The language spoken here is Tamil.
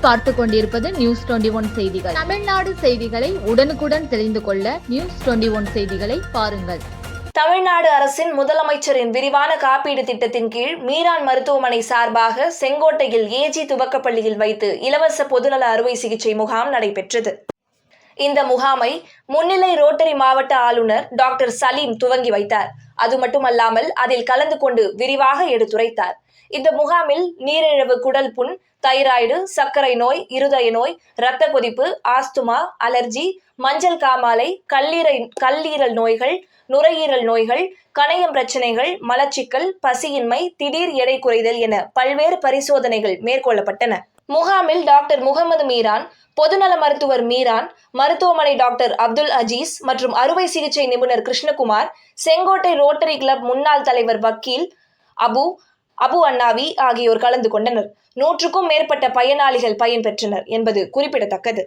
நீங்கள் பார்த்து கொண்டிருப்பது நியூஸ் 21 செய்திகள். தமிழ்நாடு செய்திகளை உடனுக்குடன் தெரிந்து கொள்ள நியூஸ் 21 செய்திகளை பாருங்கள். தமிழ்நாடு அரசின் முதலமைச்சரின் விரிவான காப்பீடு திட்டத்தின் கீழ் மீரான் மருத்துவமனை சார்பாக செங்கோட்டையில் ஏஜி துவக்கப்பள்ளியில் வைத்து இலவச பொதுநல அறுவை சிகிச்சை முகாம் நடைபெற்றது. இந்த முகாமை முன்னிலை ரோட்டரி மாவட்ட ஆளுநர் டாக்டர் சலீம் துவங்கி வைத்தார். அது மட்டுமல்லாமல் அதில் கலந்து கொண்டு விரிவாக எடுத்துரைத்தார். இந்த முகாமில் நீரிழிவு, குடல் புண், தைராய்டு, சர்க்கரை நோய், இருதய நோய், இரத்த கொதிப்பு, ஆஸ்துமா, அலர்ஜி, மஞ்சள் காமாலை, கல்லீரல் நோய்கள், நுரையீரல் நோய்கள், கணையம் பிரச்சனைகள், மலச்சிக்கல், பசியின்மை, திடீர் எடை குறைதல் என பல்வேறு பரிசோதனைகள் மேற்கொள்ளப்பட்டன. முகாமில் டாக்டர் முகமது மீரான், பொதுநல மருத்துவர் மீரான், மருத்துவமனை டாக்டர் அப்துல் அஜீஸ் மற்றும் அறுவை சிகிச்சை நிபுணர் கிருஷ்ணகுமார், செங்கோட்டை ரோட்டரி கிளப் முன்னாள் தலைவர் வக்கீல் அபு அண்ணாவி ஆகியோர் கலந்து கொண்டனர். 100க்கும் மேற்பட்ட பயனாளிகள் பயன்பெற்றனர் என்பது குறிப்பிடத்தக்கது.